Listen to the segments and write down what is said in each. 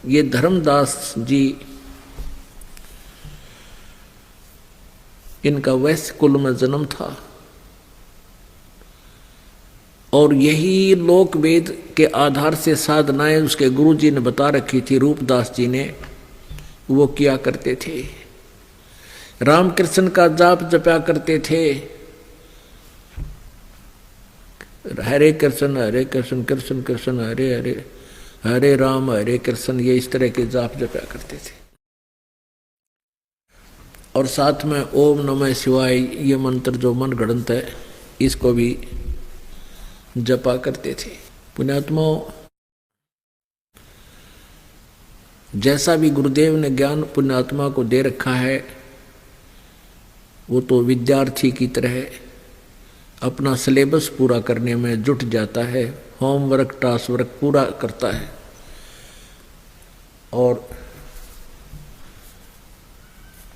ये धर्मदास जी, इनका वैश्य कुल में जन्म था और यही लोक वेद के आधार से साधनाएं उसके गुरु जी ने बता रखी थी, रूपदास जी ने, वो किया करते थे। रामकृष्ण का जाप जपा करते थे, हरे कृष्ण कृष्ण कृष्ण हरे हरे, हरे राम हरे कृष्ण, ये इस तरह के जाप जपा करते थे। और साथ में ओम नमः शिवाय ये मंत्र जो मन गढ़ंत है, इसको भी जपा करते थे। पुण्यात्माओं, जैसा भी गुरुदेव ने ज्ञान पुण्यात्मा को दे रखा है, वो तो विद्यार्थी की तरह अपना सिलेबस पूरा करने में जुट जाता है, होमवर्क टास्क वर्क पूरा करता है और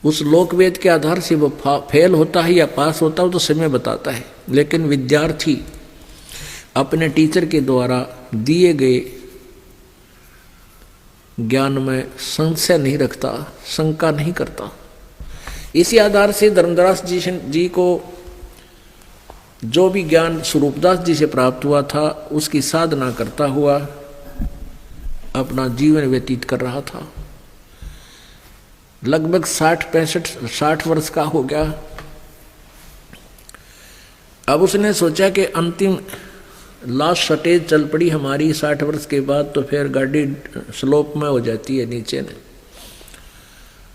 उस लोकवेद के आधार से वो फेल होता है या पास होता है तो समय बताता है। लेकिन विद्यार्थी अपने टीचर के द्वारा दिए गए ज्ञान में संशय नहीं रखता, शंका नहीं करता। इसी आधार से धर्मदास जी को जो भी ज्ञान स्वरूपदास जी से प्राप्त हुआ था, उसकी साधना करता हुआ अपना जीवन व्यतीत कर रहा था। लगभग 60 वर्ष का हो गया। अब उसने सोचा कि अंतिम लास्ट स्टेज चल पड़ी हमारी 60 वर्ष के बाद, तो फिर गाड़ी स्लोप में हो जाती है नीचे ने।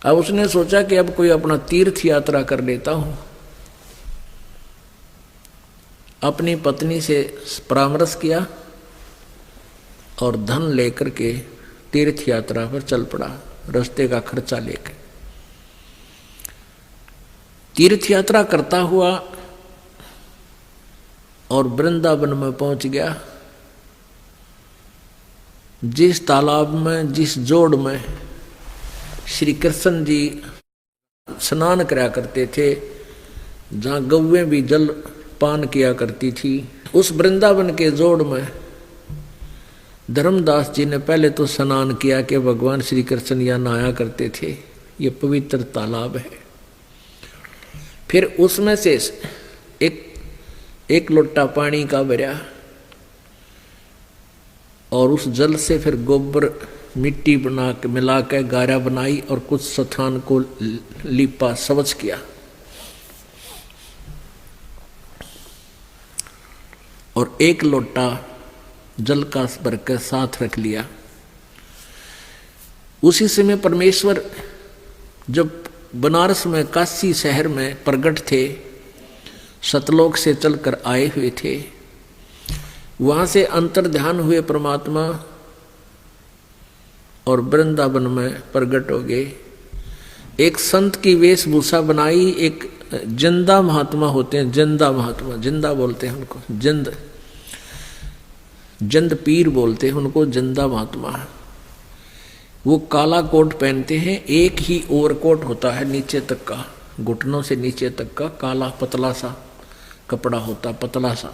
अब उसने सोचा कि अब कोई अपना तीर्थ यात्रा कर लेता हूं। अपनी पत्नी से परामर्श किया और धन लेकर के तीर्थ यात्रा पर चल पड़ा, रास्ते का खर्चा लेकर। तीर्थ यात्रा करता हुआ और वृंदावन में पहुंच गया। जिस तालाब में, जिस जोड़ में श्री कृष्ण जी स्नान करा करते थे, जहां गौवें भी जल पान किया करती थी, उस वृंदावन के जोड़ में धर्मदास जी ने पहले तो स्नान किया कि भगवान श्री कृष्ण यहाँ नहाया करते थे, ये पवित्र तालाब है। फिर उसमें से एक लोटा पानी का भरा और उस जल से फिर गोबर मिट्टी बना के मिला के गारा बनाई और कुछ स्थान को लिपा, स्वच्छ किया। और एक लोटा जल का भर के साथ रख लिया। उसी समय परमेश्वर जब बनारस में काशी शहर में प्रकट थे, सतलोक से चलकर आए हुए थे, वहां से अंतर्ध्यान हुए परमात्मा और वृंदावन में प्रकट हो गए। एक संत की वेशभूषा बनाई, एक जिंदा महात्मा होते हैं, जिंदा महात्मा, जिंदा बोलते हैं उनको, जंद पीर बोलते हैं उनको, जिंदा महात्मा। वो काला कोट पहनते हैं, एक ही ओवरकोट होता है नीचे तक का, घुटनों से नीचे तक का काला पतला सा कपड़ा होता, पतला सा,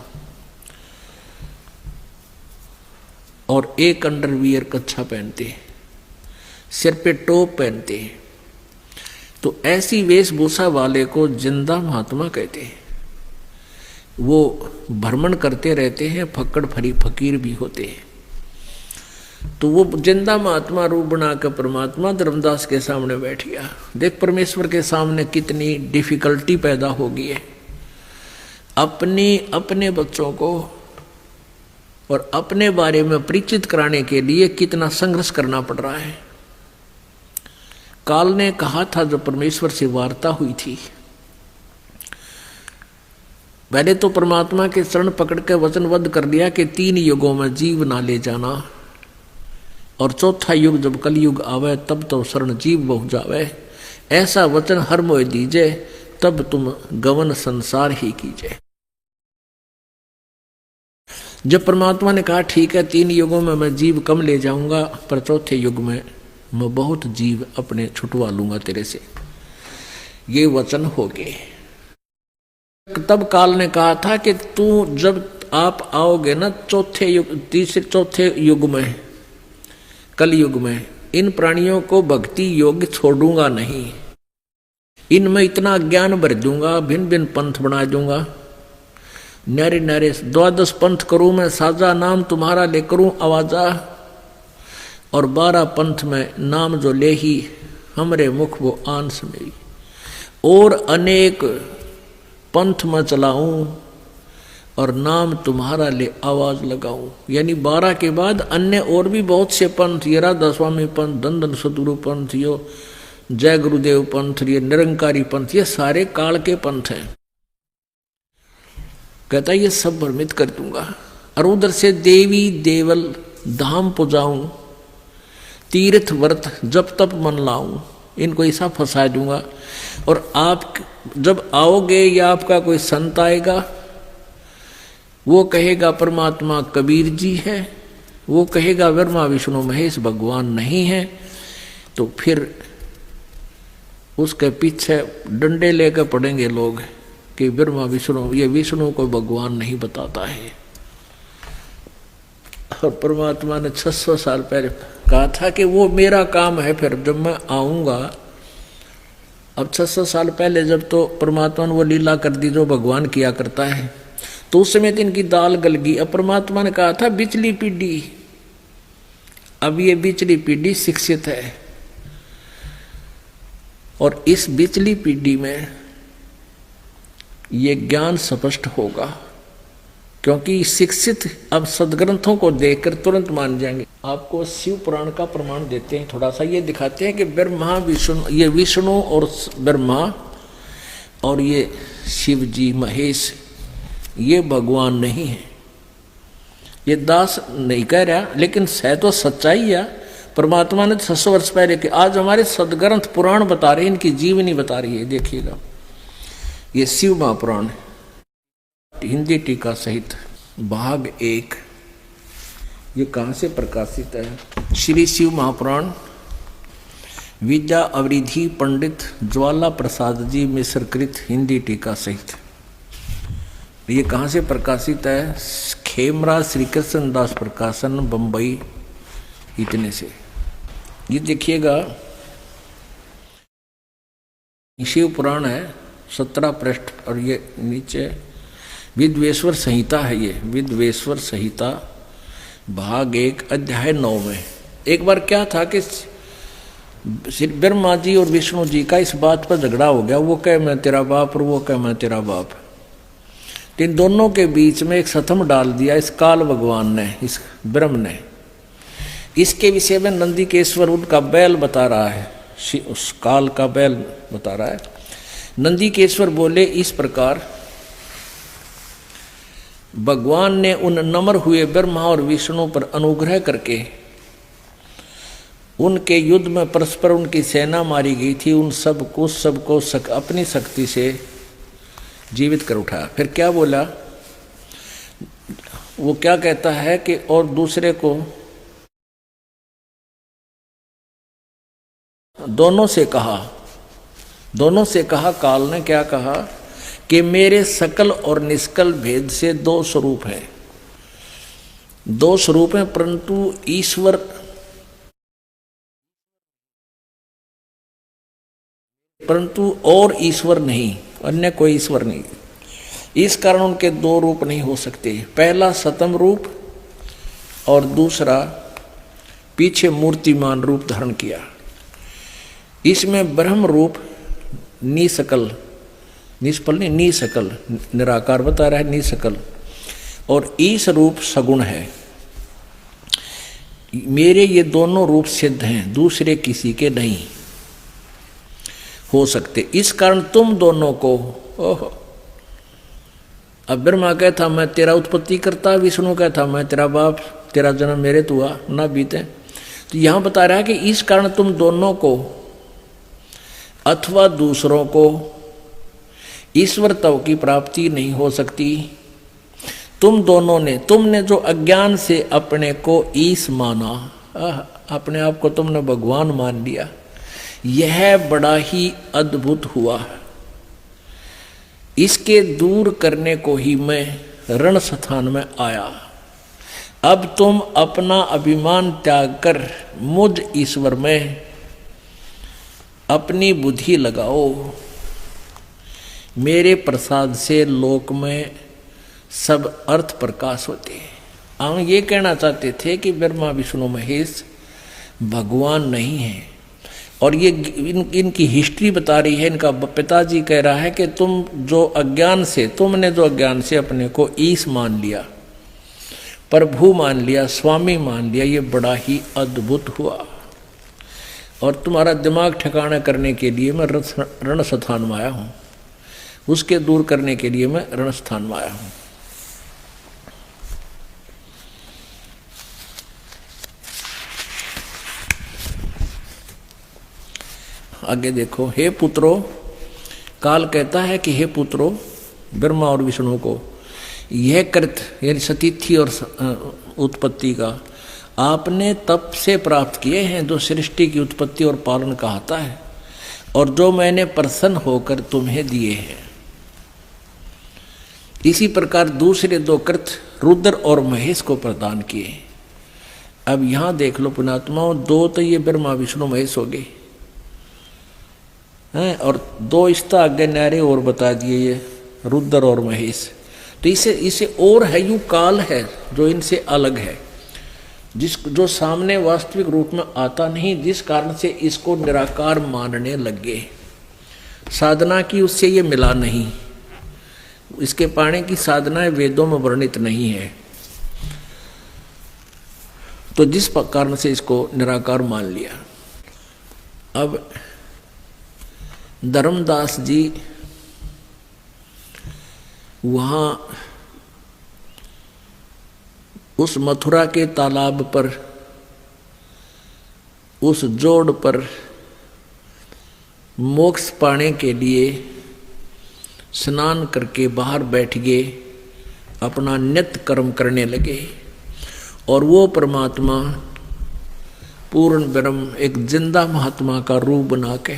और एक अंडरवियर कच्छा पहनते हैं, सिर पे टोप पहनते हैं। तो ऐसी वेशभूषा वाले को जिंदा महात्मा कहते हैं। वो भ्रमण करते रहते हैं, फक्कड़ फरी फकीर भी होते हैं। तो वो जिंदा महात्मा रूप बनाकर परमात्मा धर्मदास के सामने बैठ गया। देख परमेश्वर के सामने कितनी डिफिकल्टी पैदा हो गई है। अपने बच्चों को और अपने बारे में परिचित कराने के लिए कितना संघर्ष करना पड़ रहा है। काल ने कहा था, जो परमेश्वर से वार्ता हुई थी, पहले तो परमात्मा के शरण पकड़ के वचनबद्ध कर दिया कि 3 युगों में जीव ना ले जाना, और चौथा युग जब कलयुग आवे तब तो शरण जीव बहु जावे। ऐसा वचन हर मोह दीजे, तब तुम गवन संसार ही कीजिए। जब परमात्मा ने कहा ठीक है 3 युगों में मैं जीव कम ले जाऊंगा, पर चौथे युग में मैं बहुत जीव अपने छुटवा लूंगा तेरे से, ये वचन हो गए। तब काल ने कहा था कि तू जब आप आओगे ना चौथे युग में, कलयुग में, इन प्राणियों को भक्ति योग्य छोड़ूंगा नहीं, इनमें इतना ज्ञान भर दूंगा, भिन्न भिन्न पंथ बना दूंगा, न्यारे न्यारे 12 पंथ करूं मैं साजा, नाम तुम्हारा ले करूं आवाजा, और 12 पंथ में नाम जो ले ही हमरे मुख वो आन समय, और अनेक पंथ में चलाऊं और नाम तुम्हारा ले आवाज लगाऊं। यानी 12 के बाद अन्य और भी बहुत से पंथ, ये राधा स्वामी पंथ, दंदन सतगुरु पंथ, यो जय गुरुदेव पंथ, ये निरंकारी पंथ, ये सारे काल के पंथ हैं। कहता ये सब भ्रमित कर दूंगा, और उधर से देवी देवल धाम पुजाऊं, तीर्थ व्रत जब तप मन लाऊं, इनको ऐसा फंसा दूंगा। और आप जब आओगे या आपका कोई संत आएगा, वो कहेगा परमात्मा कबीर जी है, वो कहेगा ब्रह्मा विष्णु महेश भगवान नहीं है, तो फिर उसके पीछे डंडे लेकर पड़ेंगे लोग कि ब्रह्मा विष्णु, ये विष्णु को भगवान नहीं बताता है। और परमात्मा ने 600 साल पहले कहा था कि वो मेरा काम है, फिर जब मैं आऊंगा। अब 600 साल पहले जब तो परमात्मा ने वो लीला कर दी जो भगवान किया करता है, तो उस समय तो इनकी दाल गल गई। अब परमात्मा ने कहा था बिचली पीढ़ी, अब ये बिचली पीढ़ी शिक्षित है, और इस बिचली पीढ़ी में ये ज्ञान स्पष्ट होगा, क्योंकि शिक्षित अब सदग्रंथों को देखकर तुरंत मान जाएंगे। आपको शिव पुराण का प्रमाण देते हैं, थोड़ा सा ये दिखाते हैं कि ब्रह्मा विष्णु, ये विष्णु और ब्रह्मा और ये शिव जी महेश, ये भगवान नहीं है। ये दास नहीं कह रहा, लेकिन है तो सच्चाई है। परमात्मा ने 600 वर्ष पहले के, आज हमारे सदग्रंथ पुराण बता रहे हैं, इनकी जीवनी बता रही है। देखिएगा ये शिव महापुराण हिंदी टीका सहित भाग 1, ये कहाँ से प्रकाशित है? श्री शिव महापुराण विद्या अवरिधि पंडित ज्वाला प्रसाद जी मिश्रकृत हिंदी टीका सहित। ये कहाँ से प्रकाशित है? खेमरा श्री कृष्ण दास प्रकाशन बंबई, इतने से। ये देखिएगा शिव पुराण है 17 पृष्ठ, और ये नीचे विद्वेश्वर संहिता है। ये विद्वेश्वर संहिता भाग 1 अध्याय 9 में एक बार क्या था कि ब्रह्मा जी और विष्णु जी का इस बात पर झगड़ा हो गया। वो कहे मैं तेरा बाप और वो कहे मैं तेरा बाप। इन दोनों के बीच में एक सतम डाल दिया इस काल भगवान ने, इस ब्रह्म ने। इसके विषय में नंदिकेश्वर उनका बैल बता रहा है, उस काल का बैल बता रहा है। नंदिकेश्वर बोले इस प्रकार, भगवान ने उन नम्र हुए ब्रह्मा और विष्णु पर अनुग्रह करके उनके युद्ध में परस्पर उनकी सेना मारी गई थी, उन सबको अपनी शक्ति से जीवित कर उठाया। फिर क्या बोला? वो क्या कहता है कि और दूसरे को दोनों से कहा काल ने क्या कहा कि मेरे सकल और निष्कल भेद से 2 स्वरूप है, 2 स्वरूप हैं, परंतु और ईश्वर नहीं, अन्य कोई ईश्वर नहीं। इस कारण उनके 2 रूप नहीं हो सकते। पहला सतम रूप और दूसरा पीछे मूर्तिमान रूप धारण किया। इसमें ब्रह्म रूप निसकल, निष्फल नहीं, निसकल निराकार बता रहा है, निसकल, और ईश रूप सगुण है। मेरे ये दोनों रूप सिद्ध हैं, दूसरे किसी के नहीं हो सकते। इस कारण तुम दोनों को, ओहो, अब ब्रह्मा कहता मैं तेरा उत्पत्ति करता, विष्णु कहता मैं तेरा बाप, तेरा जन्म मेरे तो हुआ ना बीते। तो यहां बता रहा है कि इस कारण तुम दोनों को अथवा दूसरों को ईश्वरत्व की प्राप्ति नहीं हो सकती। तुमने जो अज्ञान से अपने को ईश माना, अपने आप को तुमने भगवान मान लिया, यह बड़ा ही अद्भुत हुआ। इसके दूर करने को ही मैं रण स्थान में आया। अब तुम अपना अभिमान त्याग कर मुझ ईश्वर में अपनी बुद्धि लगाओ। मेरे प्रसाद से लोक में सब अर्थ प्रकाश होते हैं। हम ये कहना चाहते थे कि ब्रह्मा विष्णु महेश भगवान नहीं है, और ये इनकी हिस्ट्री बता रही है। इनका पिताजी कह रहा है कि तुमने जो अज्ञान से अपने को ईश मान लिया, प्रभु मान लिया, स्वामी मान लिया, ये बड़ा ही अद्भुत हुआ। और तुम्हारा दिमाग ठिकाना करने के लिए मैं रणस्थान में आया हूँ, उसके दूर करने के लिए मैं रणस्थान में आया हूँ। आगे देखो, हे पुत्रो, काल कहता है कि हे पुत्रो, ब्रह्मा और विष्णु को, यह कृत यानी सतीथि और उत्पत्ति का आपने तप से प्राप्त किए हैं, जो सृष्टि की उत्पत्ति और पालन कहता है, और जो मैंने प्रसन्न होकर तुम्हें दिए हैं। इसी प्रकार दूसरे दो कृत रुद्र और महेश को प्रदान किए। अब यहां देख लो पुण्यात्माओं, दो तो ये ब्रह्मा विष्णु महेश हो गए हैं, और दो इसका आगे न्यारे और बता दिए, ये रुद्र और महेश। तो इसे और है, यू काल है जो इनसे अलग है, जो सामने वास्तविक रूप में आता नहीं, जिस कारण से इसको निराकार मानने लगे। साधना की उससे ये मिला नहीं, इसके पाने की साधनाएं वेदों में वर्णित नहीं है, तो जिस कारण से इसको निराकार मान लिया। अब धर्मदास जी वहाँ उस मथुरा के तालाब पर, उस जोड़ पर मोक्ष पाने के लिए स्नान करके बाहर बैठ गए, अपना नित्य कर्म करने लगे। और वो परमात्मा पूर्ण ब्रह्म एक जिंदा महात्मा का रूप बना के,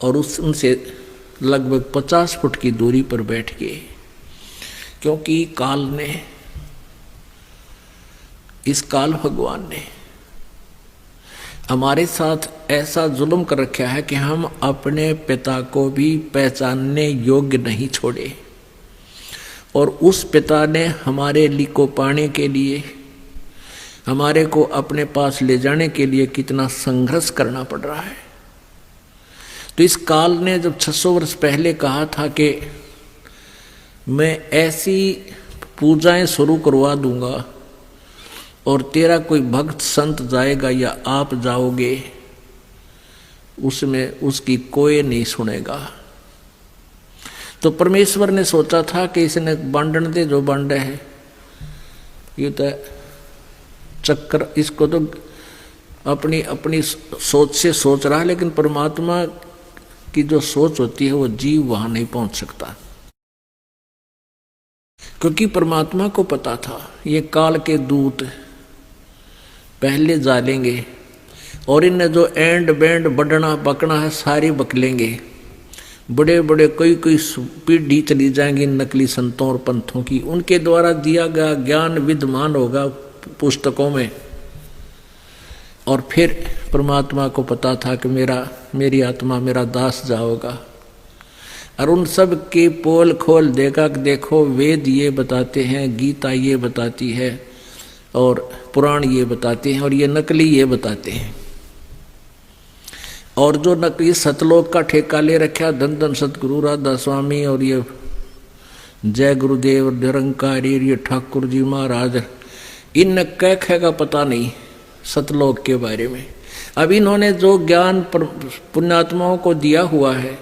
और उनसे लगभग 50 फुट की दूरी पर बैठ गए, क्योंकि काल ने, इस काल भगवान ने हमारे साथ ऐसा जुल्म कर रखा है कि हम अपने पिता को भी पहचानने योग्य नहीं छोड़े। और उस पिता ने हमारे लिए को पाने के लिए, हमारे को अपने पास ले जाने के लिए कितना संघर्ष करना पड़ रहा है। तो इस काल ने जब 600 वर्ष पहले कहा था कि मैं ऐसी पूजाएं शुरू करवा दूंगा और तेरा कोई भक्त संत जाएगा या आप जाओगे, उसमें उसकी कोई नहीं सुनेगा। तो परमेश्वर ने सोचा था कि इसने बांटन दे जो बांटे है, ये तो चक्कर, इसको तो अपनी अपनी सोच से सोच रहा है, लेकिन परमात्मा की जो सोच होती है वो जीव वहां नहीं पहुंच सकता, क्योंकि परमात्मा को पता था ये काल के दूत पहले जालेंगे और इन्हें जो एंड बैंड बढ़ना बकना है सारी बकलेंगे। बड़े बड़े कई पीढ़ी चली जाएंगी नकली संतों और पंथों की, उनके द्वारा दिया गया ज्ञान विद्यमान होगा पुस्तकों में। और फिर परमात्मा को पता था कि मेरी आत्मा मेरा दास जाओगा, और उन सब के पोल खोल देगा कि देखो वेद ये बताते हैं, गीता ये बताती है, और पुराण ये बताते हैं, और ये नकली ये बताते हैं। और जो नकली सतलोक का ठेका ले रखा, धन धन सतगुरु राधा स्वामी और ये जय गुरुदेव निरंकारी, ये ठाकुर जी महाराज, इन कह का पता नहीं सतलोक के बारे में। अब इन्होंने जो ज्ञान पुण्यात्माओं को दिया हुआ है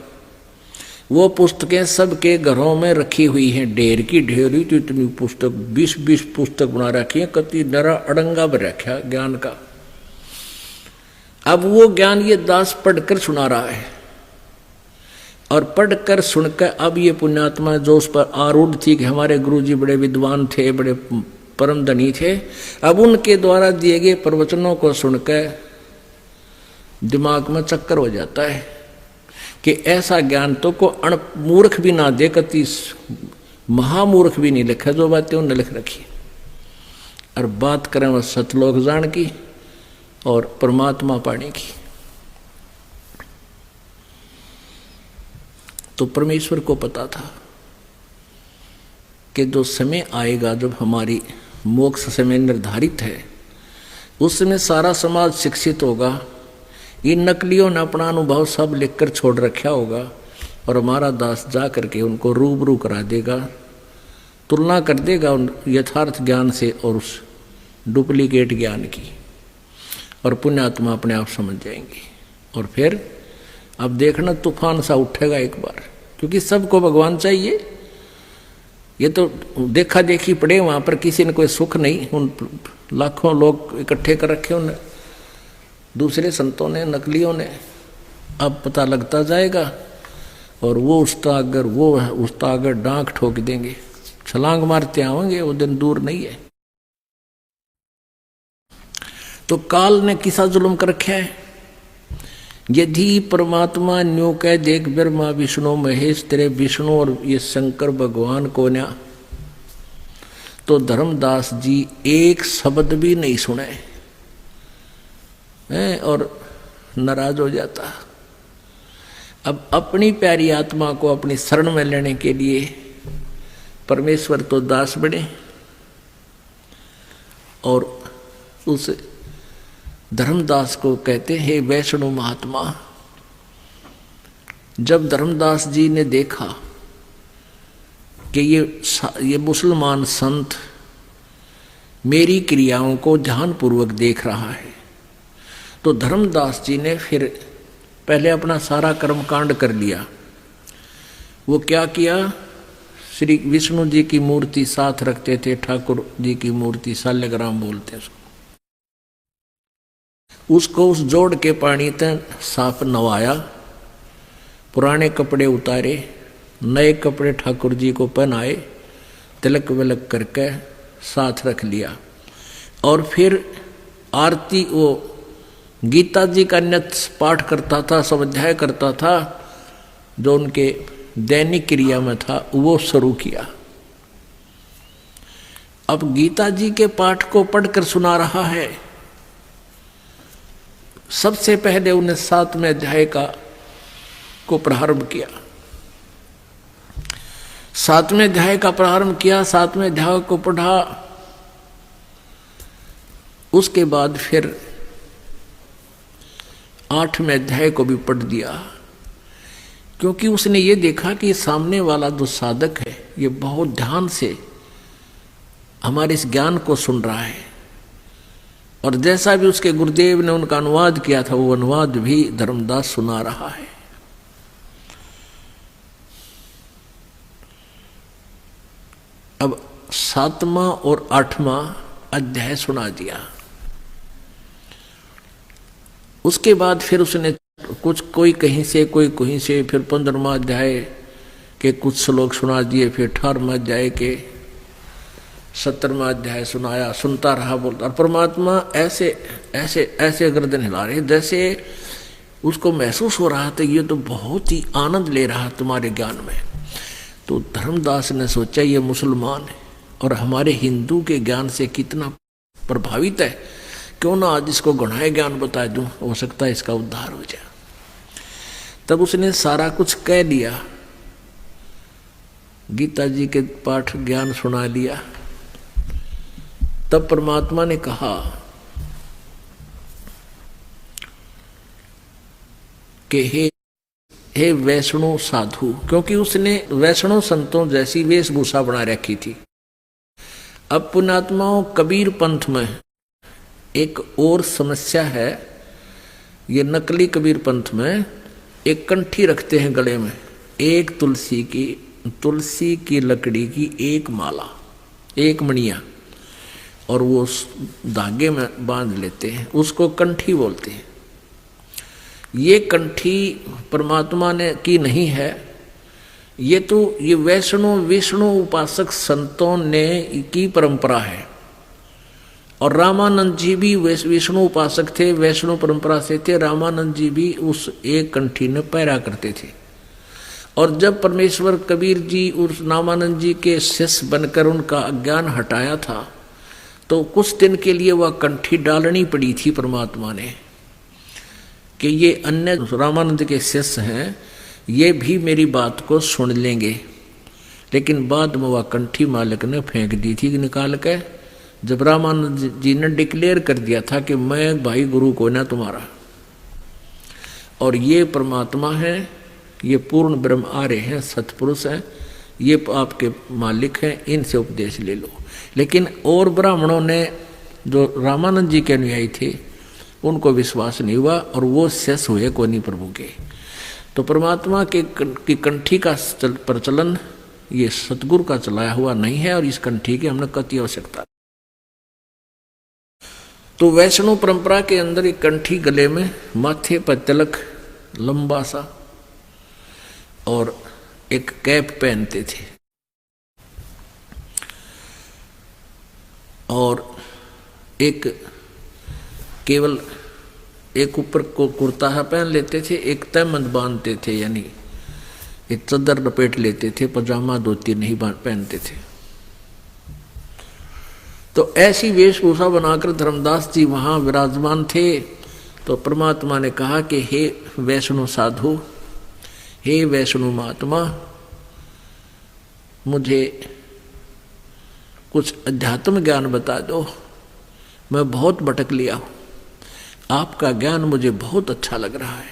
वो पुस्तकें सबके घरों में रखी हुई हैं, ढेर की ढेरी। तो इतनी पुस्तक 20-20 पुस्तक बना रखी है, कति नरा अड़ंगा बन रखा ज्ञान का। अब वो ज्ञान ये दास पढ़कर सुना रहा है, और पढ़कर सुनकर अब ये पुण्यात्मा जो उस पर आरूढ़ थी कि हमारे गुरुजी बड़े विद्वान थे, बड़े परम धनी थे, अब उनके द्वारा दिए गए प्रवचनों को सुनकर दिमाग में चक्कर हो जाता है कि ऐसा ज्ञान तो को मूर्ख भी ना दे, कति महामूर्ख भी नहीं लिखा जो बातें उन्होंने लिख रखी। और बात करें वह सतलोक जान की और परमात्मा पाने की। तो परमेश्वर को पता था कि जो समय आएगा जब हमारी मोक्ष समय निर्धारित है, उस समय सारा समाज शिक्षित होगा। इन नकलियों ने अपना अनुभव सब लिखकर छोड़ रखा होगा और हमारा दास जा करके उनको रूबरू करा देगा, तुलना कर देगा उन यथार्थ ज्ञान से और उस डुप्लीकेट ज्ञान की, और पुण्यात्मा अपने आप समझ जाएंगे। और फिर अब देखना तूफान सा उठेगा एक बार, क्योंकि सबको भगवान चाहिए। ये तो देखा देखी पड़े वहाँ पर, किसी ने कोई सुख नहीं। उन लाखों लोग इकट्ठे कर रखे उन्हें दूसरे संतों ने, नकलियों ने। अब पता लगता जाएगा और वो उसका अगर डांक ठोक देंगे, छलांग मारते आवेंगे, वो दिन दूर नहीं है। तो काल ने किसा जुल्म कर रखा है। यदि परमात्मा न्यू कह देख ब्रह्मा विष्णु महेश तेरे विष्णु और ये शंकर भगवान को न्या, तो धर्मदास जी एक शब्द भी नहीं सुने हैं और नाराज हो जाता। अब अपनी प्यारी आत्मा को अपनी शरण में लेने के लिए परमेश्वर तो दास बने और उस धर्मदास को कहते हैं वैष्णव महात्मा। जब धर्मदास जी ने देखा कि ये मुसलमान संत मेरी क्रियाओं को ध्यानपूर्वक देख रहा है, तो धर्मदास जी ने फिर पहले अपना सारा कर्मकांड कर लिया। वो क्या किया, श्री विष्णु जी की मूर्ति साथ रखते थे, ठाकुर जी की मूर्ति शाल्यग्राम बोलते हैं उसको उस जोड़ के पानी तक साफ नवाया, पुराने कपड़े उतारे, नए कपड़े ठाकुर जी को पहनाए, तिलक विलक करके साथ रख लिया। और फिर आरती, वो गीता जी का नित्य पाठ करता था, स्वाध्याय करता था, जो उनके दैनिक क्रिया में था, वो शुरू किया। अब गीता जी के पाठ को पढ़कर सुना रहा है। सबसे पहले उन्हें 7वें अध्याय को प्रारंभ किया। 7वें अध्याय का प्रारंभ किया, 7वें अध्याय को पढ़ा। उसके बाद फिर 8वें अध्याय को भी पढ़ दिया, क्योंकि उसने ये देखा कि सामने वाला जो साधक है ये बहुत ध्यान से हमारे इस ज्ञान को सुन रहा है, और जैसा भी उसके गुरुदेव ने उनका अनुवाद किया था वो अनुवाद भी धर्मदास सुना रहा है। अब 7वां और 8वां अध्याय सुना दिया। उसके बाद फिर उसने कोई कहीं से कोई कहीं से, फिर 15वां अध्याय के कुछ श्लोक सुना दिए, फिर 18वां अध्याय के 17वां अध्याय सुनाया। सुनता रहा, बोलता। और परमात्मा ऐसे ऐसे ऐसे गर्दन हिला रहे जैसे उसको महसूस हो रहा था ये तो बहुत ही आनंद ले रहा तुम्हारे ज्ञान में। तो धर्मदास ने सोचा ये मुसलमान है और हमारे हिंदू के ज्ञान से कितना प्रभावित है, क्यों ना आज इसको गहराई ज्ञान बता दूं, हो सकता है इसका उद्धार हो जाए। तब उसने सारा कुछ कह लिया, गीता जी के पाठ ज्ञान सुना लिया। तब परमात्मा ने कहा कि हे वैष्णव साधु, क्योंकि उसने वैष्णव संतों जैसी वेशभूषा बना रखी थी। अब पुण्यात्माओं, कबीर पंथ में एक और समस्या है। ये नकली कबीर पंथ में एक कंठी रखते हैं गले में, एक तुलसी की लकड़ी की एक माला, एक मणिया, और वो धागे में बांध लेते हैं, उसको कंठी बोलते हैं। ये कंठी परमात्मा ने की नहीं है, ये वैष्णव विष्णु उपासक संतों ने की परंपरा है। और रामानंद जी भी विष्णु उपासक थे, वैष्णव परंपरा से थे। रामानंद जी भी उस एक कंठी ने पहरा करते थे। और जब परमेश्वर कबीर जी उस रामानंद जी के शिष्य बनकर उनका अज्ञान हटाया था, तो कुछ दिन के लिए वह कंठी डालनी पड़ी थी परमात्मा ने कि ये अन्य रामानंद के शिष्य हैं, ये भी मेरी बात को सुन लेंगे। लेकिन बाद में वह कंठी मालिक ने फेंक दी थी निकाल के, जब रामानंद जी ने डिक्लेयर कर दिया था कि मैं भाई गुरु को ना तुम्हारा, और ये परमात्मा है, ये पूर्ण ब्रह्म आर्य हैं, सतपुरुष हैं, ये आपके मालिक हैं, इनसे उपदेश ले लो। लेकिन और ब्राह्मणों ने जो रामानंद जी के अनुयायी थे उनको विश्वास नहीं हुआ और वो शेष हुए को नहीं प्रभु के। तो परमात्मा की कंठी का प्रचलन ये सतगुरु का चलाया हुआ नहीं है और इस कंठी की हमने कति आवश्यकता। तो वैष्णव परंपरा के अंदर एक कंठी गले में, माथे पर तिलक लंबा सा और एक कैप पहनते थे और एक केवल एक ऊपर को कुर्ता पहन लेते थे, एक तहमद बांधते थे, यानी एक चादर लपेट लेते थे, पजामा धोती नहीं पहनते थे। तो ऐसी वेशभूषा बनाकर धर्मदास जी वहां विराजमान थे। तो परमात्मा ने कहा कि हे वैष्णव साधु, हे वैष्णव महात्मा, मुझे कुछ अध्यात्म ज्ञान बता दो, मैं बहुत भटक लिया हूं, आपका ज्ञान मुझे बहुत अच्छा लग रहा है,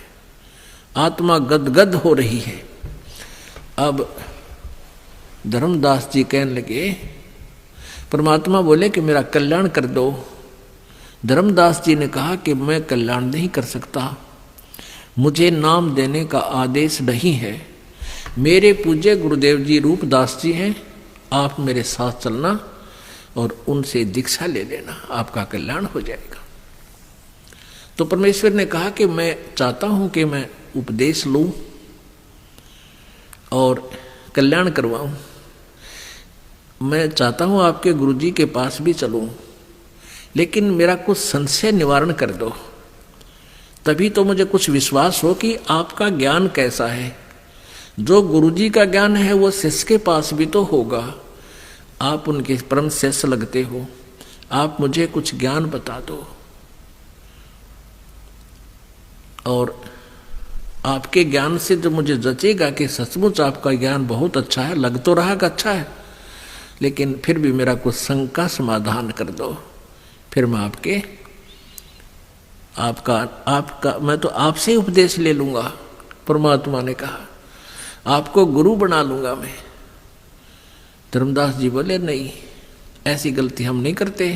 आत्मा गदगद हो रही है। अब धर्मदास जी कहने लगे, परमात्मा बोले कि मेरा कल्याण कर दो। धर्मदास जी ने कहा कि मैं कल्याण नहीं कर सकता, मुझे नाम देने का आदेश नहीं है, मेरे पूज्य गुरुदेव जी रूपदास जी हैं, आप मेरे साथ चलना और उनसे दीक्षा ले लेना, आपका कल्याण हो जाएगा। तो परमेश्वर ने कहा कि मैं चाहता हूं कि मैं उपदेश लूं और कल्याण करवाऊं, मैं चाहता हूं आपके गुरुजी के पास भी चलूं, लेकिन मेरा कुछ संशय निवारण कर दो, तभी तो मुझे कुछ विश्वास हो कि आपका ज्ञान कैसा है। जो गुरुजी का ज्ञान है वो शिष्य के पास भी तो होगा, आप उनके परम शिष्य लगते हो, आप मुझे कुछ ज्ञान बता दो और आपके ज्ञान से जो मुझे जचेगा कि सचमुच आपका ज्ञान बहुत अच्छा है, लग तो रहा कि अच्छा है, लेकिन फिर भी मेरा कुछ शंका समाधान कर दो, फिर मैं आपका मैं तो आपसे ही उपदेश ले लूंगा। परमात्मा ने कहा आपको गुरु बना लूंगा मैं। धर्मदास जी बोले नहीं, ऐसी गलती हम नहीं करते,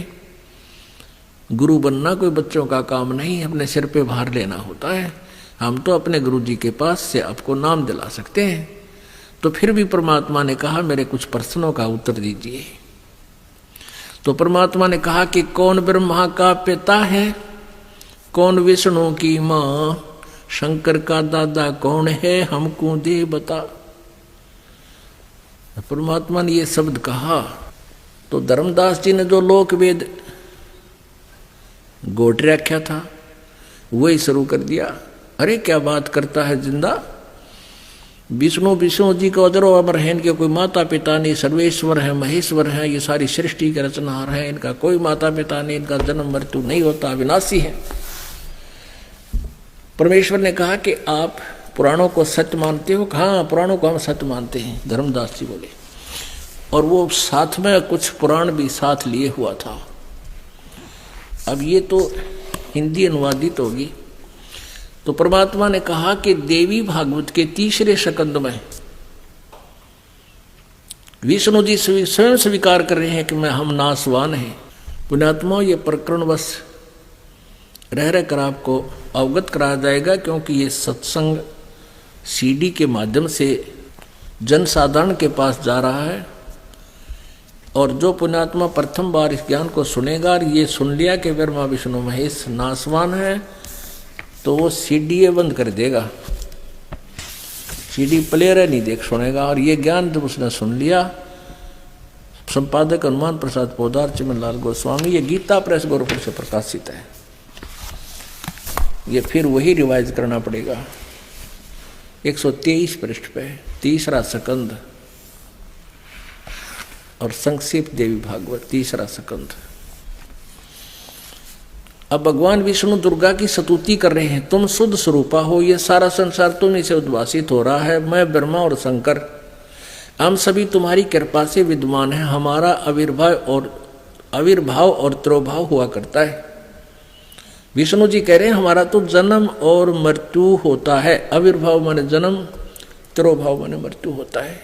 गुरु बनना कोई बच्चों का काम नहीं, अपने सिर पे भार लेना होता है, हम तो अपने गुरु जी के पास से आपको नाम दिला सकते हैं। तो फिर भी परमात्मा ने कहा मेरे कुछ प्रश्नों का उत्तर दीजिए। तो परमात्मा ने कहा कि कौन ब्रह्मा का पिता है, कौन विष्णु की मां, शंकर का दादा कौन है, हमको दे बता। परमात्मा ने ये शब्द कहा तो धर्मदास जी ने जो लोक वेद गोट रखा था वही शुरू कर दिया। अरे क्या बात करता है जिंदा, विष्णु जी का अजरो अमर है, इनके कोई माता पिता नहीं, सर्वेश्वर है, महेश्वर है, ये सारी सृष्टि के रचनहार है, इनका कोई माता पिता नहीं, इनका जन्म मृत्यु नहीं होता, अविनाशी है। परमेश्वर ने कहा कि आप पुराणों को सत्य मानते हो? हाँ, पुराणों को हम सत्य मानते हैं, धर्मदास जी बोले। और वो साथ में कुछ पुराण भी साथ लिए हुआ था। अब ये तो हिंदी अनुवादित होगी। तो परमात्मा ने कहा कि देवी भागवत के 3रे स्कंद में विष्णु जी स्वयं स्वीकार कर रहे हैं कि हम नाशवान हैं। पुण्यात्मा, ये प्रकरण बस रह कर आपको अवगत कराया जाएगा, क्योंकि ये सत्संग सीडी के माध्यम से जनसाधारण के पास जा रहा है। और जो पुण्यात्मा प्रथम बार इस ज्ञान को सुनेगा और ये सुन लिया कि ब्रह्मा विष्णु महेश नाशवान है, तो वो सीडी बंद कर देगा, सीडी प्लेयर नहीं देख सुनेगा। और ये ज्ञान जब उसने सुन लिया, संपादक हनुमान प्रसाद पोदार, चिमनलाल गोस्वामी, ये गीता प्रेस गोरखपुर से प्रकाशित है। ये फिर वही रिवाइज करना पड़ेगा। 123 पृष्ठ पे 3रा स्कंद और संक्षिप्त देवी भागवत 3रा स्कंद। अब भगवान विष्णु दुर्गा की स्तुति कर रहे हैं, तुम शुद्ध स्वरूपा हो, ये सारा संसार तुम्हीं से उद्भासित हो रहा है, मैं ब्रह्मा और शंकर हम सभी तुम्हारी कृपा से विद्यमान है, हमारा आविर्भाव और तिरोभाव हुआ करता है। विष्णु जी कह रहे हैं हमारा तो जन्म और मृत्यु होता है, आविर्भाव माने जन्म, तिरोभाव माने मृत्यु होता है,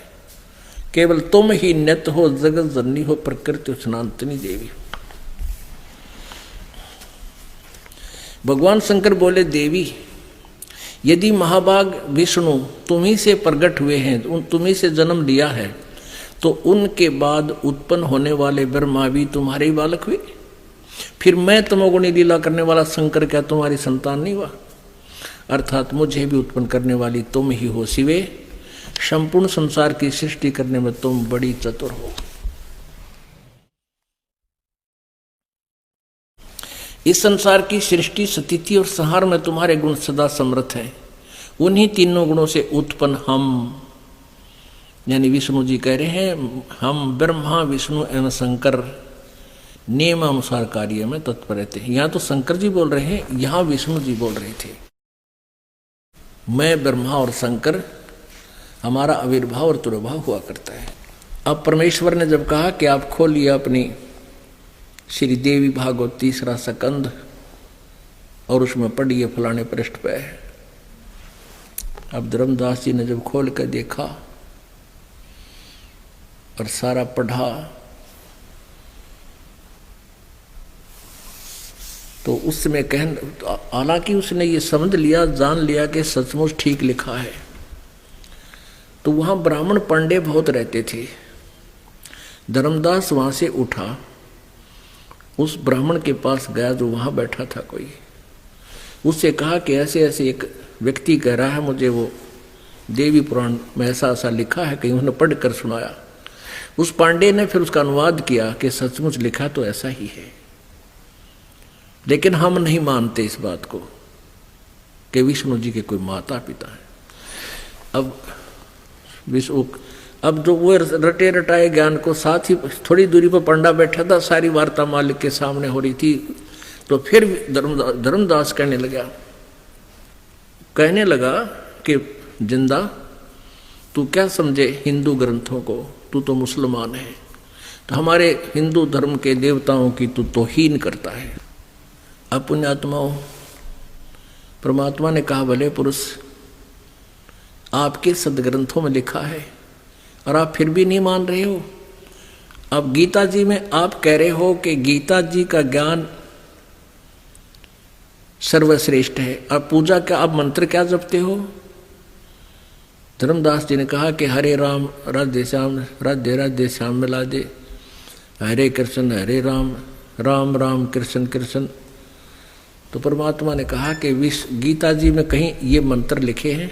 केवल तुम ही नित्य हो, जगत जननी हो, प्रकृति सनातनी देवी। भगवान शंकर बोले देवी यदि महाभाग विष्णु तुम्ही से प्रकट हुए हैं, तुम्ही से जन्म लिया है, तो उनके बाद उत्पन्न होने वाले ब्रह्मा भी तुम्हारे ही बालक हुए, फिर मैं तमोगुणी लीला करने वाला शंकर क्या तुम्हारी संतान नहीं हुआ? अर्थात मुझे भी उत्पन्न करने वाली तुम ही हो शिवे, संपूर्ण संसार की सृष्टि करने में तुम बड़ी चतुर हो। इस संसार की सृष्टि स्थिति और संहार में तुम्हारे गुण सदा समर्थ हैं। उन्हीं तीनों गुणों से उत्पन्न हम, यानी विष्णु जी कह रहे हैं हम ब्रह्मा विष्णु एवं शंकर नियमानुसार कार्य में तत्पर रहते हैं। यहाँ तो शंकर जी बोल रहे हैं, यहाँ विष्णु जी बोल रहे थे मैं ब्रह्मा और शंकर हमारा आविर्भाव और तिरोभाव हुआ करता है। अब परमेश्वर ने जब कहा कि आप खोलिए अपनी श्री देवी भागवत 3 स्कंद और उसमें पढ़िए फलाने पृष्ठ पे। अब धर्मदास जी ने जब खोल कर देखा और सारा पढ़ा तो उसमें हालांकि उसने ये समझ लिया, जान लिया कि सचमुच ठीक लिखा है। तो वहां ब्राह्मण पंडे बहुत रहते थे। धर्मदास वहां से उठा, उस ब्राह्मण के पास गया जो वहां बैठा था कोई, उससे कहा कि ऐसे ऐसे एक व्यक्ति कह रहा है, मुझे वो देवी पुराण में ऐसा ऐसा लिखा है, कहीं उन्होंने पढ़ कर सुनाया। उस पांडे ने फिर उसका अनुवाद किया कि सचमुच लिखा तो ऐसा ही है, लेकिन हम नहीं मानते इस बात को कि विष्णु जी के कोई माता पिता है। अब जो वो रटे रटाए ज्ञान को साथ ही थोड़ी दूरी पर पंडा बैठा था, सारी वार्ता मालिक के सामने हो रही थी। तो फिर धर्मदास कहने लगा कि जिंदा तू क्या समझे हिंदू ग्रंथों को, तू तो मुसलमान है, तो हमारे हिंदू धर्म के देवताओं की तू तौहीन करता है। अब पुण्यात्माओं, परमात्मा ने कहा भले पुरुष आपके सदग्रंथों में लिखा है और आप फिर भी नहीं मान रहे हो। अब गीता जी में आप कह रहे हो कि गीता जी का ज्ञान सर्वश्रेष्ठ है, अब पूजा क्या, आप मंत्र क्या जपते हो? धर्मदास जी ने कहा कि हरे राम राधे श्याम राधे राधे श्याम मिला दे, हरे कृष्ण राम राम कृष्ण कृष्ण। तो परमात्मा ने कहा कि गीता जी में कहीं ये मंत्र लिखे हैं?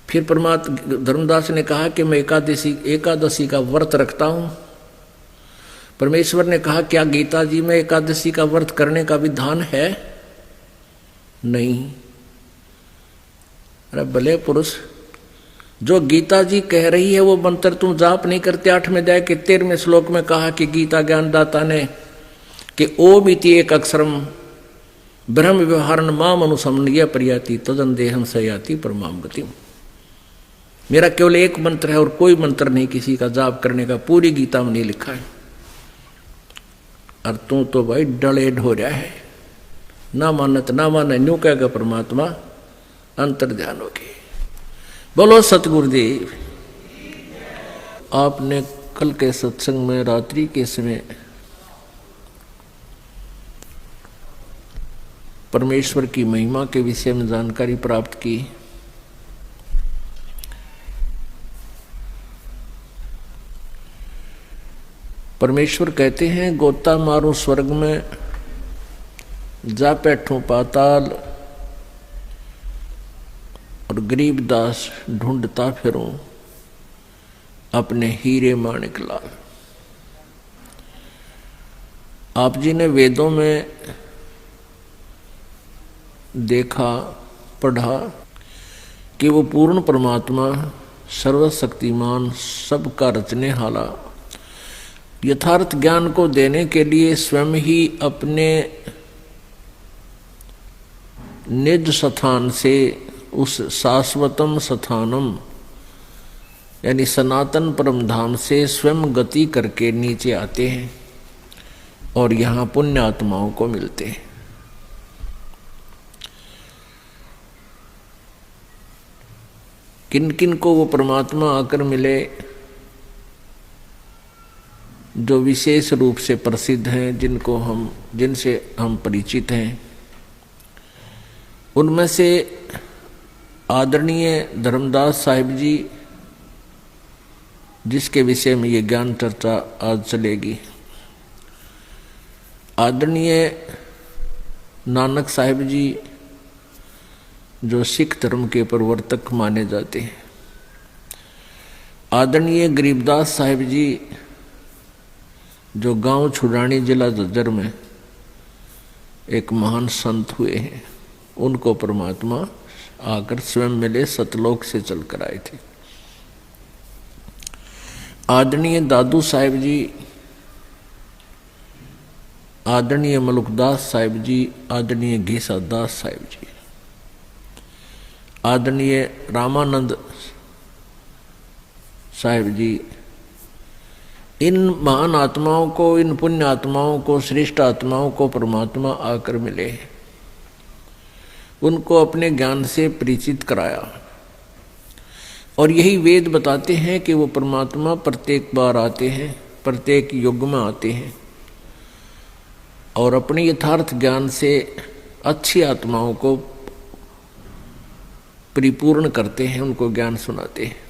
फिर धर्मदास ने कहा कि मैं एकादशी का व्रत रखता हूं। परमेश्वर ने कहा क्या गीता जी में एकादशी का व्रत करने का विधान है? नहीं। अरे भले पुरुष, जो गीता जी कह रही है वो मंत्र तुम जाप नहीं करते। 8वें अध्याय के 13वें श्लोक में कहा कि गीता ज्ञानदाता ने कि ओम इति एक अक्षरम ब्रह्म व्यवहारण माम अनुसमनीय प्रयाति तदन देहम सयाति परमाम गतिम। मेरा केवल एक मंत्र है और कोई मंत्र नहीं किसी का जाप करने का, पूरी गीता में नहीं लिखा है। और तू तो भाई डले ढो रहा है, ना मानत ना माने, न्यू कहेगा परमात्मा अंतर ध्यान होगी। बोलो सतगुरुदेव। आपने कल के सत्संग में रात्रि के समय परमेश्वर की महिमा के विषय में जानकारी प्राप्त की। परमेश्वर कहते हैं गोता मारूं स्वर्ग में, जा बैठूं पाताल, और गरीब दास ढूंढता फिरूं अपने हीरे माणिक लाल। आप जी ने वेदों में देखा पढ़ा कि वो पूर्ण परमात्मा सर्वशक्तिमान सबका रचने हाला यथार्थ ज्ञान को देने के लिए स्वयं ही अपने निज स्थान से उस शाश्वतम स्थानम यानी सनातन परम धाम से स्वयं गति करके नीचे आते हैं और यहाँ पुण्य आत्माओं को मिलते हैं। किन किन को वो परमात्मा आकर मिले? जो विशेष रूप से प्रसिद्ध हैं, जिनसे हम परिचित हैं। उनमें से आदरणीय धर्मदास साहिब जी, जिसके विषय में ये ज्ञान चर्चा आज चलेगी। आदरणीय नानक साहिब जी, जो सिख धर्म के प्रवर्तक माने जाते हैं। आदरणीय गरीबदास साहिब जी, जो गांव छुड़ानी जिला झज्जर में एक महान संत हुए हैं। उनको परमात्मा आकर स्वयं मिले, सतलोक से चलकर आए थे। आदरणीय दादू साहिब जी, आदरणीय मलुकदास साहिब जी, आदरणीय घीसादास साहिब जी, आदरणीय रामानंद साहिब जी, इन महान आत्माओं को, इन पुण्य आत्माओं को, श्रेष्ठ आत्माओं को परमात्मा आकर मिले, उनको अपने ज्ञान से परिचित कराया। और यही वेद बताते हैं कि वो परमात्मा प्रत्येक बार आते हैं, प्रत्येक युग में आते हैं और अपने यथार्थ ज्ञान से अच्छी आत्माओं को परिपूर्ण करते हैं, उनको ज्ञान सुनाते हैं।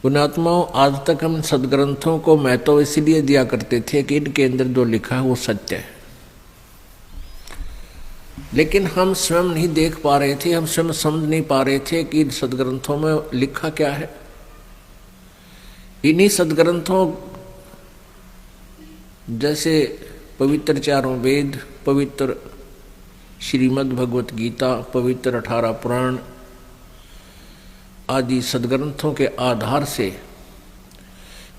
पुण्यात्माओं, आज तक हम सदग्रंथों को महत्व इसलिए दिया करते थे कि इनके अंदर जो लिखा है वो सत्य है, लेकिन हम स्वयं नहीं देख पा रहे थे, हम स्वयं समझ नहीं पा रहे थे कि इन सदग्रंथों में लिखा क्या है। इन्हीं सदग्रंथों जैसे पवित्र चारों वेद, पवित्र श्रीमद् भगवत गीता, पवित्र 18 पुराण आदि सदग्रंथों के आधार से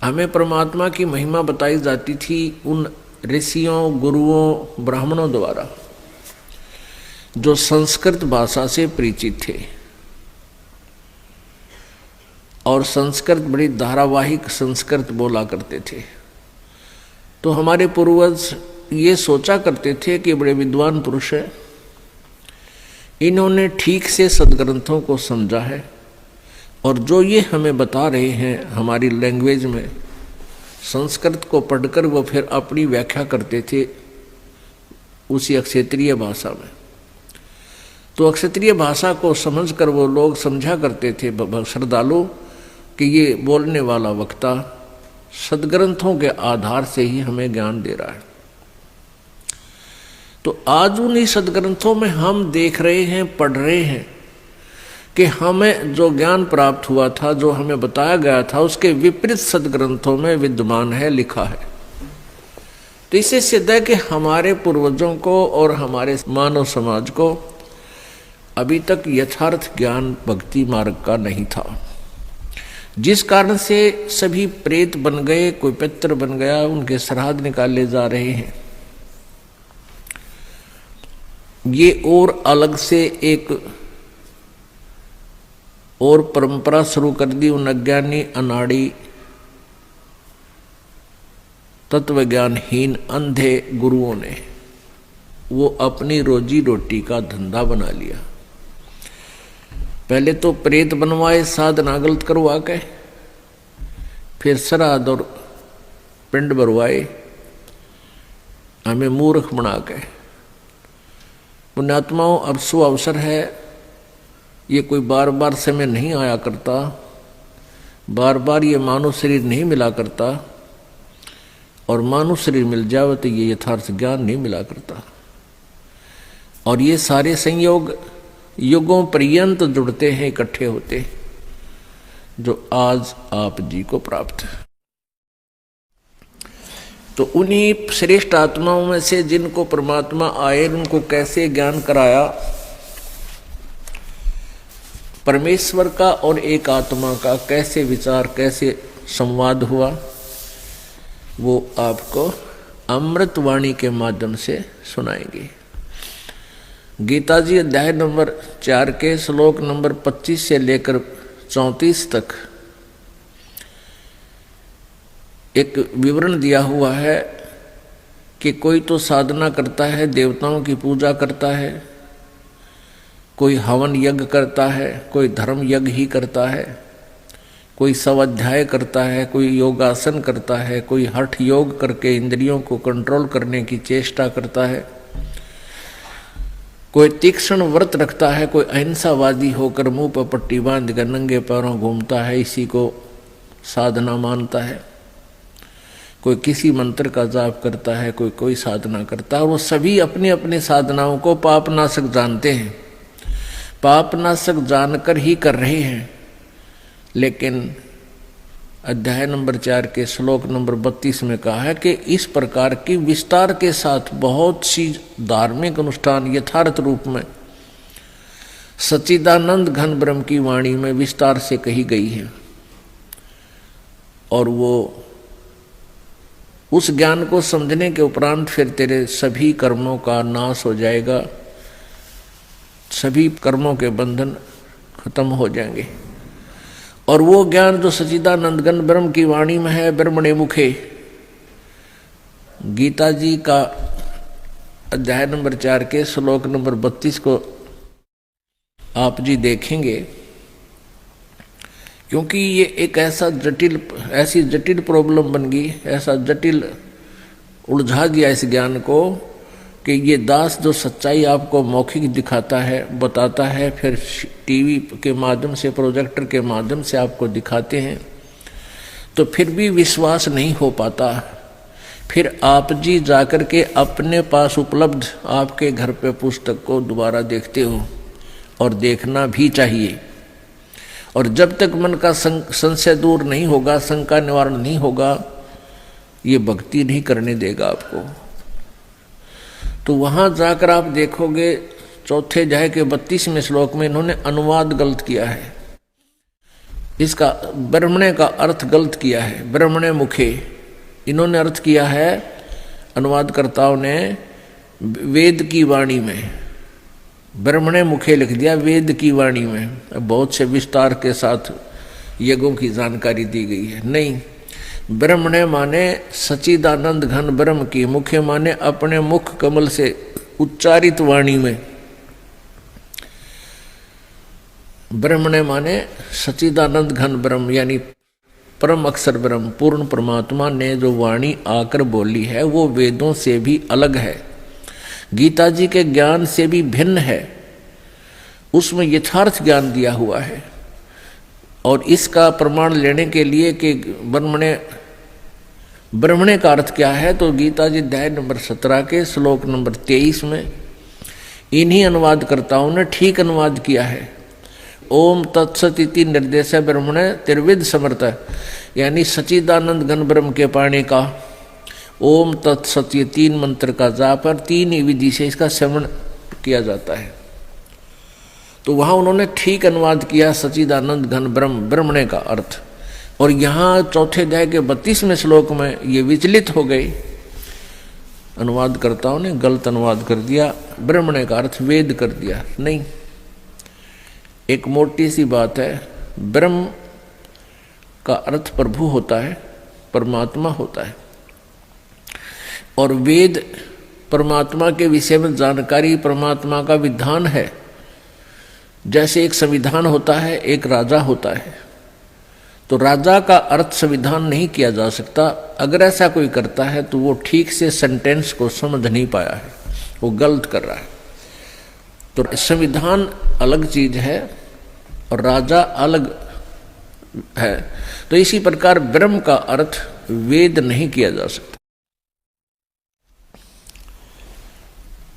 हमें परमात्मा की महिमा बताई जाती थी उन ऋषियों, गुरुओं, ब्राह्मणों द्वारा जो संस्कृत भाषा से परिचित थे। और संस्कृत बड़ी धारावाहिक संस्कृत बोला करते थे। तो हमारे पूर्वज ये सोचा करते थे कि बड़े विद्वान पुरुष हैं, इन्होंने ठीक से सदग्रंथों को समझा है और जो ये हमें बता रहे हैं हमारी लैंग्वेज में, संस्कृत को पढ़कर वो फिर अपनी व्याख्या करते थे उसी अक्षत्रिय भाषा में। तो अक्षत्रिय भाषा को समझकर वो लोग समझा करते थे श्रद्धालु कि ये बोलने वाला वक्ता सदग्रंथों के आधार से ही हमें ज्ञान दे रहा है। तो आज उन्हीं सदग्रंथों में हम देख रहे हैं, पढ़ रहे हैं कि हमें जो ज्ञान प्राप्त हुआ था, जो हमें बताया गया था, उसके विपरीत सदग्रंथों में विद्यमान है, लिखा है। तो इससे सिद्ध है कि हमारे पूर्वजों को और हमारे मानव समाज को अभी तक यथार्थ ज्ञान भक्ति मार्ग का नहीं था, जिस कारण से सभी प्रेत बन गए, कोई पितर बन गया, उनके श्राद्ध निकाले जा रहे हैं। ये और अलग से एक और परंपरा शुरू कर दी उन अज्ञानी, अनाड़ी, तत्वज्ञानहीन, अंधे गुरुओं ने। वो अपनी रोजी रोटी का धंधा बना लिया। पहले तो प्रेत बनवाए साधना गलत करवा के, फिर श्राद्ध और पिंड भरवाए हमें मूर्ख बना के। पुण्यात्माओं, अब सु अवसर है, ये कोई बार बार समय नहीं आया करता, बार बार ये मानव शरीर नहीं मिला करता, और मानव शरीर मिल जाए तो ये यथार्थ ज्ञान नहीं मिला करता। और ये सारे संयोग युगों पर्यंत जुड़ते हैं, इकट्ठे होते, जो आज आप जी को प्राप्त है। तो उन्हीं श्रेष्ठ आत्माओं में से जिनको परमात्मा आए, उनको कैसे ज्ञान कराया, परमेश्वर का और एक आत्मा का कैसे विचार, कैसे संवाद हुआ, वो आपको अमृतवाणी के माध्यम से सुनाएंगे। गीता जी अध्याय नंबर 4 के श्लोक नंबर 25 से लेकर 34 तक एक विवरण दिया हुआ है कि कोई तो साधना करता है, देवताओं की पूजा करता है, कोई हवन यज्ञ करता है, कोई धर्म यज्ञ ही करता है, कोई स्वाध्याय करता है, कोई योगासन करता है, कोई हठ योग करके इंद्रियों को कंट्रोल करने की चेष्टा करता है, कोई तीक्ष्ण व्रत रखता है, कोई अहिंसावादी होकर मुंह पर पट्टी बांध कर नंगे पैरों घूमता है, इसी को साधना मानता है, कोई किसी मंत्र का जाप करता है, कोई कोई साधना करता है। वो सभी अपनी अपनी साधनाओं को पापनाशक जानते हैं, पापनाशक जानकर ही कर रहे हैं। लेकिन अध्याय नंबर 4 के श्लोक नंबर 32 में कहा है कि इस प्रकार की विस्तार के साथ बहुत सी धार्मिक अनुष्ठान यथार्थ रूप में सच्चिदानंद घन ब्रह्म की वाणी में विस्तार से कही गई है, और वो उस ज्ञान को समझने के उपरांत फिर तेरे सभी कर्मों का नाश हो जाएगा, सभी कर्मों के बंधन खत्म हो जाएंगे। और वो ज्ञान जो सच्चिदानंद घन ब्रह्म की वाणी में है, ब्रह्मणे मुखे, गीता जी का अध्याय नंबर 4 के श्लोक नंबर 32 को आप जी देखेंगे, क्योंकि ये एक ऐसी जटिल प्रॉब्लम बन गई, ऐसा जटिल उलझा दिया इस ज्ञान को कि ये दास जो सच्चाई आपको मौखिक दिखाता है, बताता है, फिर टीवी के माध्यम से, प्रोजेक्टर के माध्यम से आपको दिखाते हैं, तो फिर भी विश्वास नहीं हो पाता। फिर आप जी जाकर के अपने पास उपलब्ध आपके घर पे पुस्तक को दोबारा देखते हो, और देखना भी चाहिए। और जब तक मन का संशय दूर नहीं होगा, शंका निवारण नहीं होगा, ये भक्ति नहीं करने देगा आपको। तो वहां जाकर आप देखोगे 4 अध्याय के 32वें श्लोक में इन्होंने अनुवाद गलत किया है, इसका ब्रह्मणे का अर्थ गलत किया है। ब्रह्मणे मुखे इन्होंने अर्थ किया है अनुवादकर्ताओं ने वेद की वाणी में, ब्रह्मणे मुखे लिख दिया वेद की वाणी में। बहुत से विस्तार के साथ यज्ञों की जानकारी दी गई है। नहीं, ब्रह्मणे माने सच्चिदानंद घन ब्रह्म की, मुखे माने अपने मुख कमल से उच्चारित वाणी में। ब्रह्मणे माने सच्चिदानंद घन ब्रह्म यानी परम अक्षर ब्रह्म, पूर्ण परमात्मा ने जो वाणी आकर बोली है वो वेदों से भी अलग है, गीता जी के ज्ञान से भी भिन्न है, उसमें यथार्थ ज्ञान दिया हुआ है। और इसका प्रमाण लेने के लिए कि ब्रह्मणे का अर्थ क्या है, तो गीता जी अध्याय नंबर 17 के श्लोक नंबर 23 में इन्हीं अनुवादकर्ताओं ने ठीक अनुवाद किया है। ओम तत्सत इति निर्देश ब्रह्मणे त्रिविध समर्थ, यानी सच्चिदानंद घन ब्रह्म के पाणी का ओम तत्सत, ये 3 मंत्र का जाप और 3 ही विधि से इसका श्रवण किया जाता है। तो वहां उन्होंने ठीक अनुवाद किया सच्चिदानंद घन ब्रह्म, ब्रह्मणे का अर्थ। और यहाँ 4 अध्याय के 32वें श्लोक में ये विचलित हो गए, अनुवादकर्ताओं ने गलत अनुवाद कर दिया, ब्रह्मणे का अर्थ वेद कर दिया। नहीं, एक मोटी सी बात है, ब्रह्म का अर्थ प्रभु होता है, परमात्मा होता है, और वेद परमात्मा के विषय में जानकारी, परमात्मा का विधान है। जैसे एक संविधान होता है, एक राजा होता है, तो राजा का अर्थ संविधान नहीं किया जा सकता। अगर ऐसा कोई करता है तो वो ठीक से सेंटेंस को समझ नहीं पाया है, वो गलत कर रहा है। तो संविधान अलग चीज है और राजा अलग है। तो इसी प्रकार ब्रह्म का अर्थ वेद नहीं किया जा सकता।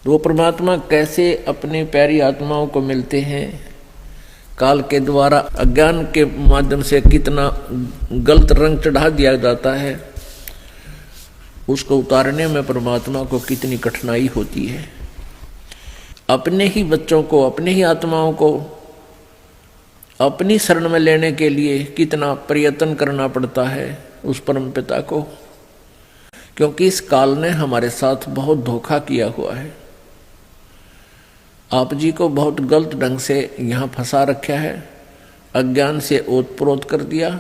तो वो परमात्मा कैसे अपनी प्यारी आत्माओं को मिलते हैं, काल के द्वारा अज्ञान के माध्यम से कितना गलत रंग चढ़ा दिया जाता है, उसको उतारने में परमात्मा को कितनी कठिनाई होती है। अपने ही बच्चों को, अपने ही आत्माओं को अपनी शरण में लेने के लिए कितना प्रयत्न करना पड़ता है उस परम पिता को, क्योंकि इस काल ने हमारे साथ बहुत धोखा किया हुआ है। आप जी को बहुत गलत ढंग से यहाँ फंसा रखा है, अज्ञान से ओतप्रोत कर दिया।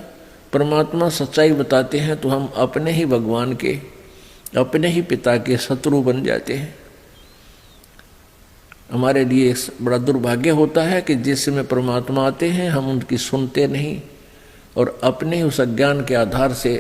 परमात्मा सच्चाई बताते हैं तो हम अपने ही भगवान के, अपने ही पिता के शत्रु बन जाते हैं। हमारे लिए बड़ा दुर्भाग्य होता है कि जिस समय परमात्मा आते हैं हम उनकी सुनते नहीं और अपने उस अज्ञान के आधार से